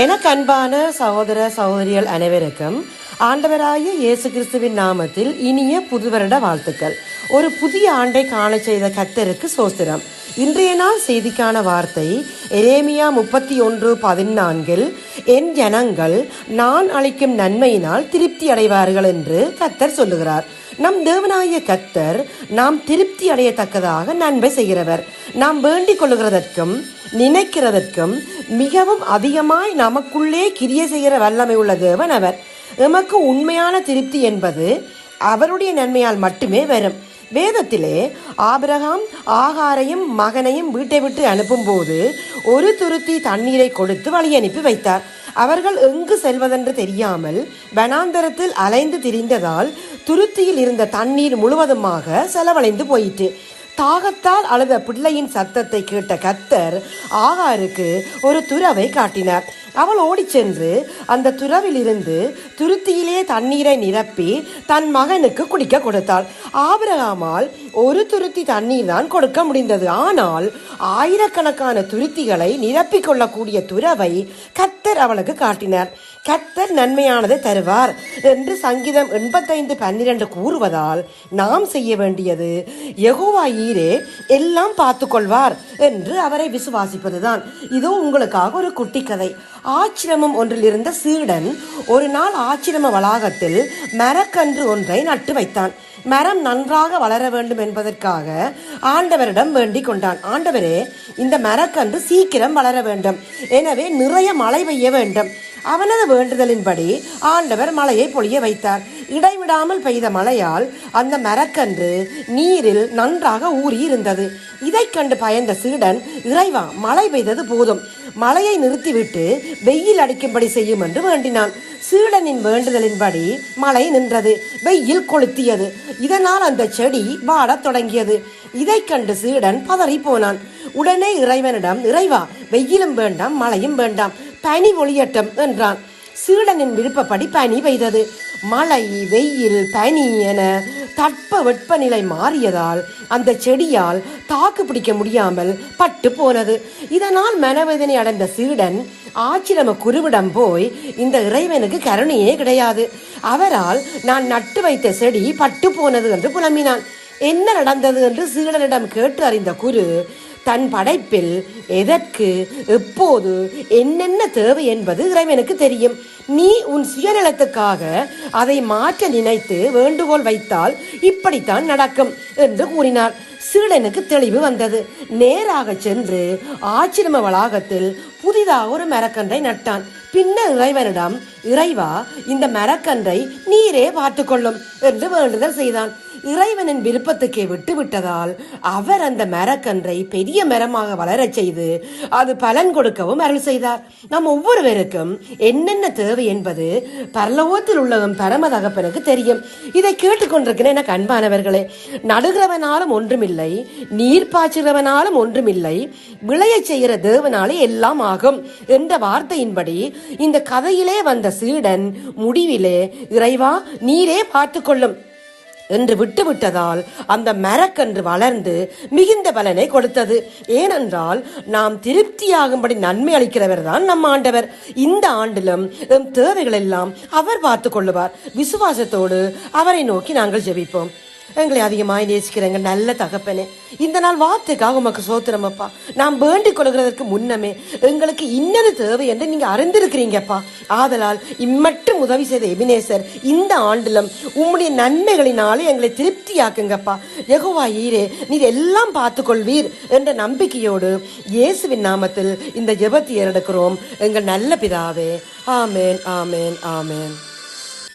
எனக்கு அன்பான சகோதர சகோதரிகள் அனைவருக்கும் ஆண்டவராகிய இயேசு கிறிஸ்துவின் நாமத்தில் இனிய புது வருட வாழ்த்துக்கள். ஒரு புதிய ஆண்டை காண செய்த கர்த்தருக்கு ஸ்தோத்திரம். இன்றைய நாள் செய்திக்கான வார்த்தை எரேமியா 31:14. என் ஜனங்கள் நான் அளிக்கும் நன்மையினால் திருப்தி அடைவார்கள் என்று கர்த்தர் சொல்லுகிறார். நம் தேவனாகிய கர்த்தர் நாம் திருப்தி அடையத்தக்கதாக நன்மை செய்கிறவர். நாம் வேண்டிக் கொள்ளுகிறதற்கும் நினைக்கிறதற்கும் மிகவும் அதிகமாய் நமக்குள்ளே கிரியை செய்கிற வல்லமை உள்ள தேவன் அவர். எமக்கு உண்மையான திருப்தி என்பது அவருடைய நன்மையால் மட்டுமே வரும். வேதத்திலே ஆபிரகாம் ஆகாரையும் மகனையும் வீட்டை விட்டு அனுப்பும் போது ஒரு துருத்தி தண்ணீரை கொடுத்து வழி அனுப்பி வைத்தார். அவர்கள் எங்கு செல்வதென்று தெரியாமல் வனாந்தரத்தில் அலைந்து திரிந்ததால் துருத்தியில் இருந்த தண்ணீர் முழுவதுமாக செலவழிந்து போயிற்று. தாகத்தால் அழுத பிள்ளையின் சத்தத்தை கேட்ட கர்த்தர் ஆகாருக்கு ஒரு துறவை காட்டினார். அவள் ஓடி சென்று அந்த துறவில் இருந்து துருத்தியிலே தண்ணீரை நிரப்பி தன் மகனுக்கு குடிக்க கொடுத்தாள். ஆபிரகாமால் ஒரு துருத்தி தண்ணீர் தான் கொடுக்க முடிந்தது. ஆனால் ஆயிரக்கணக்கான துருத்திகளை நிரப்பிக் கொள்ளக்கூடிய துறவை கர்த்தர் அவளுக்கு காட்டினார். கர்த்தர் நன்மையானதை தருவார் என்று சங்கீதம் 85:12 கூறுவதால் நாம் செய்ய வேண்டியது யெகோவா ஈரே எல்லாம் பார்த்து கொள்வார் என்று அவரை விசுவாசிப்பதுதான். இதோ உங்களுக்காக ஒரு குட்டி கதை. ஆச்சிரமம் ஒன்றில் இருந்த சீடன் ஒரு நாள் ஆச்சிரம வளாகத்தில் மரக்கன்று ஒன்றை நட்டு வைத்தான். மரம் நன்றாக வளர வேண்டும் என்பதற்காக ஆண்டவரிடம் வேண்டிக் கொண்டான். ஆண்டவரே, இந்த மரக்கன்று சீக்கிரம் வளர வேண்டும், எனவே நிறைய மழை பெய்ய வேண்டும். அவனது வேண்டுதலின்படி ஆண்டவர் மழையை பொழிய வைத்தார். இடைவிடாமல் பெய்த மழையால் அந்த மரக்கன்று நீரில் நன்றாக ஊறி இருந்தது. இதை கண்டு பயந்த சீடன், இறைவா, மழை பெய்தது போதும், மழையை நிறுத்திவிட்டு வெயில் அடிக்கும்படி செய்யும் என்று வேண்டினான். சீடனின் வேண்டுதலின்படி மழை நின்றது, வெயில் கொளுத்தியது. இதனால் அந்த செடி வாடத் தொடங்கியது. இதை கண்டு சீடன் பதறி போனான். உடனே இறைவனிடம், இறைவா, வெயிலும் வேண்டாம் மழையும் வேண்டாம், பனி ஒளியட்டும் என்றான். சீடனின் விருப்பப்படி பனி பெய்தது. மழை, வெயில், பனி என தட்ப வெப்பநிலை மாறியதால் அந்த செடியால் தாக்கு பிடிக்க முடியாமல் பட்டு போனது. இதனால் மனவேதனை அடைந்த சீடன் ஆச்சிரம குருவிடம் போய், இந்த இறைவனுக்கு கருணையே கிடையாது, அவரால் நான் நட்டு வைத்த செடி பட்டு போனது என்று புலம்பினான். என்ன நடந்தது என்று சீடனிடம் கேட்டு அறிந்த குரு, தன் படைப்பில் எதற்கு எப்போது என்னென்ன தேவை என்பது இறைவனுக்கு தெரியும். நீ உன் சுயநலத்துக்காக அதை மாற்ற நினைத்து வேண்டுகோள் வைத்தால் இப்படித்தான் நடக்கும் என்று கூறினார். சீடனுக்கு தெளிவு வந்தது. நேராக சென்று ஆச்சிரம வளாகத்தில் புதிதாக ஒரு மரக்கன்றை நட்டான். பின்னர் இறைவனிடம், இறைவா, இந்த மரக்கன்றை நீரே பார்த்து கொள்ளும் என்று வேண்டுதல் செய்தான். இறைவனின் விருப்பத்துக்கே விட்டுவிட்டதால் அவர் அந்த மரக்கன்றை பெரிய மரமாக வளரச் செய்து அது பலன் கொடுக்கவும் அருள் செய்தார். நம் ஒவ்வொருவருக்கும் என்னென்ன தேவை என்பது பரலோகத்தில் உள்ளவன் பரம தகப்பனுக்கு தெரியும். இதை கேட்டுக்கொண்டிருக்கிற எனக்கு அன்பானவர்களே, நடுகிறவனாலும் ஒன்றுமில்லை, நீர் பாய்ச்சுகிறவனாலும் ஒன்றுமில்லை, விளைய செய்கிற தேவனாலே எல்லாம் ஆகும் என்ற வார்த்தையின்படி இந்த கதையிலே வந்த சீடன் முடிவிலே, இறைவா, நீரே பார்த்து கொள்ளும் என்று விட்டுவிட்டதால் அந்த மரக்கன்று வளர்ந்து மிகுந்த பலனை கொடுத்தது. ஏனென்றால் நாம் திருப்தியாகும்படி நன்மை அளிக்கிறவர் தான் நம் ஆண்டவர். இந்த ஆண்டிலும் எம் தேவைகள் எல்லாம் அவர் பார்த்து கொள்ளுவார். விசுவாசத்தோடு அவரை நோக்கி நாங்கள் ஜெபிப்போம். எங்களை அதிகமாய் நேசிக்கிறேங்க நல்ல தகப்பனே, இந்த நாள் வார்த்தைக்காக உமக்கு சோத்திரம் அப்பா. நாம் வேண்டிக் கொள்கிறதற்கு முன்னமே எங்களுக்கு இன்னது தேவை என்று நீங்க அறிந்திருக்கிறீங்கப்பா. ஆதலால் இம்மட்டும் உதவி செய்த எபினேசர் இந்த ஆண்டிலும் உம்முடைய நன்மைகளினாலே எங்களை திருப்தியாக்குங்கப்பா. யெகோவா ஈரே, நீர் எல்லாம் பார்த்து கொள்வீர் என்ற நம்பிக்கையோடு இயேசுவின் நாமத்தில் இந்த ஜெபத்தை ஏறெடுக்கிறோம் எங்கள் நல்ல பிதாவே. ஆமேன், ஆமேன், ஆமேன்.